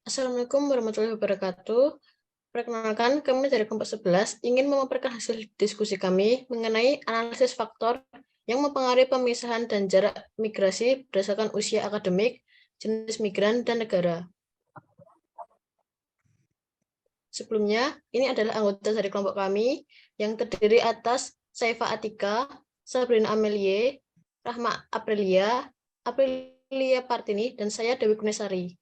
Assalamualaikum warahmatullahi wabarakatuh. Perkenalkan, kami dari kelompok 11 ingin memaparkan hasil diskusi kami mengenai analisis faktor yang mempengaruhi pemisahan dan jarak migrasi berdasarkan usia akademik, jenis migran, dan negara. Sebelumnya, ini adalah anggota dari kelompok kami yang terdiri atas Saifa Atika, Sabrina Amelie, Rahma Aprilia Partini, dan saya Dewi Kunesari.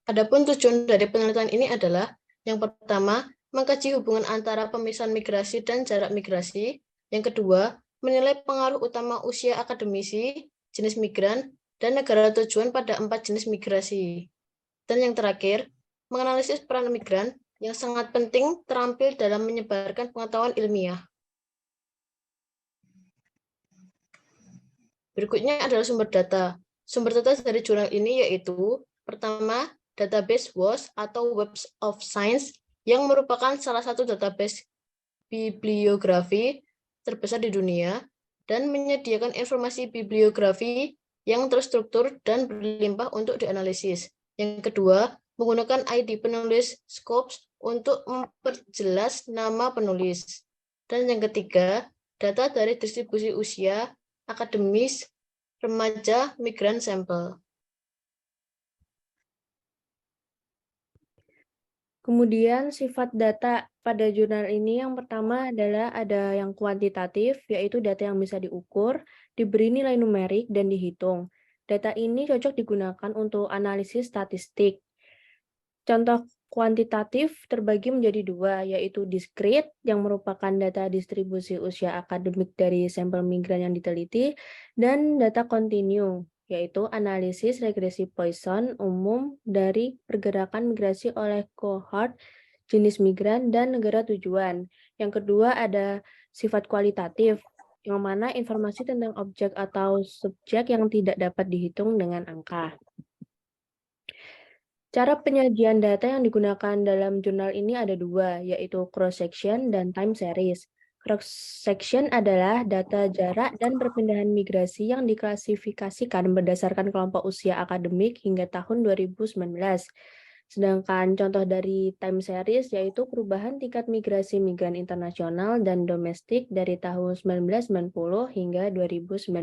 Adapun tujuan dari penelitian ini adalah yang pertama, mengkaji hubungan antara pemisahan migrasi dan jarak migrasi. Yang kedua, menilai pengaruh utama usia akademisi, jenis migran, dan negara tujuan pada 4 jenis migrasi. Dan yang terakhir, menganalisis peran migran yang sangat penting terampil dalam menyebarkan pengetahuan ilmiah. Berikutnya adalah sumber data. Sumber data dari jurnal ini yaitu, pertama, database WOS atau Web of Science, yang merupakan salah satu database bibliografi terbesar di dunia, dan menyediakan informasi bibliografi yang terstruktur dan berlimpah untuk dianalisis. Yang kedua, menggunakan ID penulis Scopus untuk memperjelas nama penulis. Dan yang ketiga, data dari distribusi usia, akademis, remaja, migran sampel. Kemudian sifat data pada jurnal ini yang pertama adalah ada yang kuantitatif, yaitu data yang bisa diukur, diberi nilai numerik, dan dihitung. Data ini cocok digunakan untuk analisis statistik. Contoh kuantitatif terbagi menjadi dua, yaitu diskrit yang merupakan data distribusi usia akademik dari sampel migran yang diteliti, dan data kontinu, yaitu analisis regresi Poisson umum dari pergerakan migrasi oleh kohort, jenis migran, dan negara tujuan. Yang kedua ada sifat kualitatif, yang mana informasi tentang objek atau subjek yang tidak dapat dihitung dengan angka. Cara penyajian data yang digunakan dalam jurnal ini ada dua, yaitu cross-section dan time series. Cross-section adalah data jarak dan perpindahan migrasi yang diklasifikasikan berdasarkan kelompok usia akademik hingga tahun 2019. Sedangkan contoh dari time series yaitu perubahan tingkat migrasi migran internasional dan domestik dari tahun 1990 hingga 2019.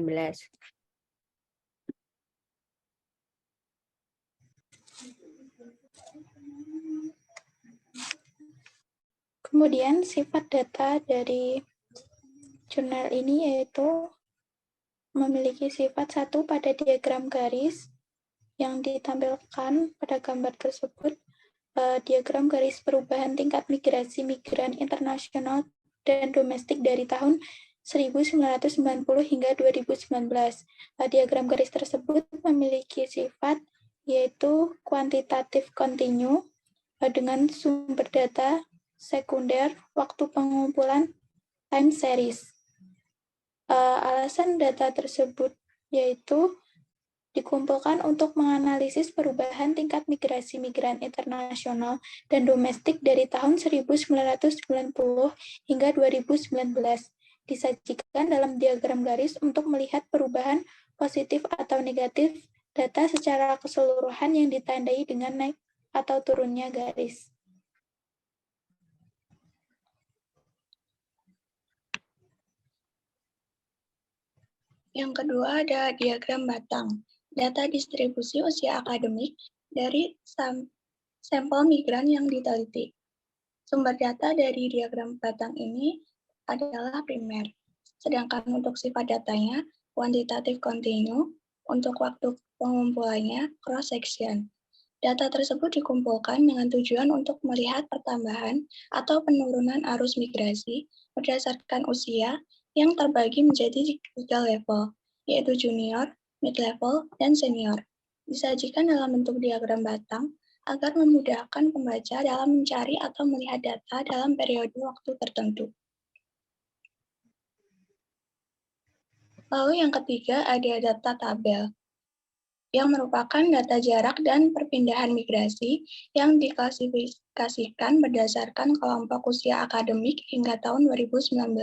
Kemudian sifat data dari jurnal ini yaitu memiliki sifat satu pada diagram garis yang ditampilkan pada gambar tersebut. Diagram garis perubahan tingkat migrasi migran internasional dan domestik dari tahun 1990 hingga 2019. Diagram garis tersebut memiliki sifat yaitu kuantitatif kontinu dengan sumber data sekunder waktu pengumpulan time series. Alasan data tersebut yaitu dikumpulkan untuk menganalisis perubahan tingkat migrasi migran internasional dan domestik dari tahun 1990 hingga 2019. Disajikan dalam diagram garis untuk melihat perubahan positif atau negatif data secara keseluruhan yang ditandai dengan naik atau turunnya garis. Yang kedua ada diagram batang, data distribusi usia akademik dari sampel migran yang diteliti. Sumber data dari diagram batang ini adalah primer, sedangkan untuk sifat datanya kuantitatif kontinu, untuk waktu pengumpulannya cross-section. Data tersebut dikumpulkan dengan tujuan untuk melihat pertambahan atau penurunan arus migrasi berdasarkan usia yang terbagi menjadi 3 level, yaitu junior, mid-level, dan senior. Disajikan dalam bentuk diagram batang agar memudahkan pembaca dalam mencari atau melihat data dalam periode waktu tertentu. Lalu yang ketiga ada data tabel, yang merupakan data jarak dan perpindahan migrasi yang diklasifikasikan berdasarkan kelompok usia akademik hingga tahun 2019.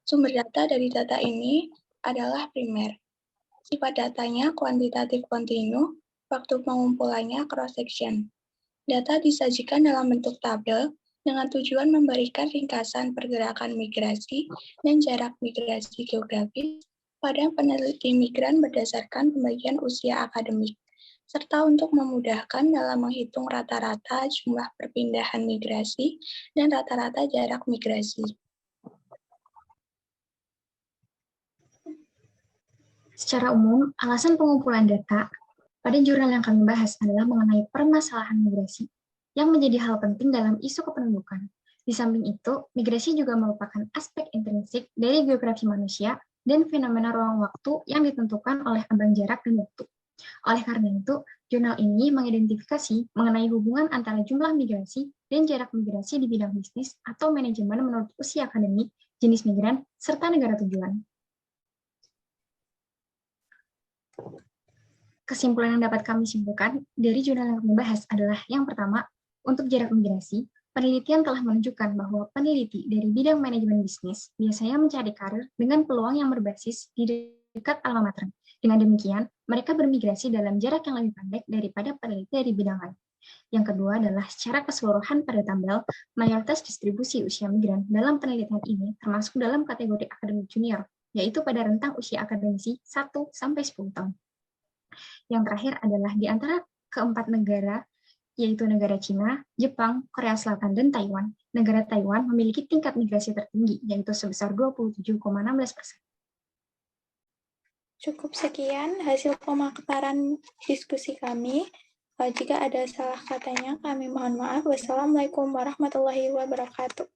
Sumber data dari data ini adalah primer, Sifat datanya kuantitatif kontinu, waktu pengumpulannya cross-section. Data disajikan dalam bentuk tabel dengan tujuan memberikan ringkasan pergerakan migrasi dan jarak migrasi geografis pada peneliti migran berdasarkan pembagian usia akademik, serta untuk memudahkan dalam menghitung rata-rata jumlah perpindahan migrasi dan rata-rata jarak migrasi. Secara umum, alasan pengumpulan data pada jurnal yang kami bahas adalah mengenai permasalahan migrasi yang menjadi hal penting dalam isu kependudukan. Di samping itu, migrasi juga merupakan aspek intrinsik dari geografi manusia dan fenomena ruang waktu yang ditentukan oleh ambang jarak dan waktu. Oleh karena itu, jurnal ini mengidentifikasi mengenai hubungan antara jumlah migrasi dan jarak migrasi di bidang bisnis atau manajemen menurut usia akademik, jenis migran, serta negara tujuan. Kesimpulan yang dapat kami simpulkan dari jurnal yang kami bahas adalah yang pertama, untuk jarak migrasi, penelitian telah menunjukkan bahwa peneliti dari bidang manajemen bisnis biasanya mencari karir dengan peluang yang berbasis di dekat alma mater. Dengan demikian, mereka bermigrasi dalam jarak yang lebih pendek daripada peneliti dari bidang lain. Yang kedua adalah secara keseluruhan pada tabel, mayoritas distribusi usia migran dalam penelitian ini termasuk dalam kategori akademik junior, yaitu pada rentang usia akademisi 1-10 tahun. Yang terakhir adalah di antara keempat negara, yaitu negara Cina, Jepang, Korea Selatan, dan Taiwan. Negara Taiwan memiliki tingkat migrasi tertinggi, yaitu sebesar 27,16%. Cukup sekian hasil pemaparan diskusi kami. Jika ada salah katanya, kami mohon maaf. Wassalamualaikum warahmatullahi wabarakatuh.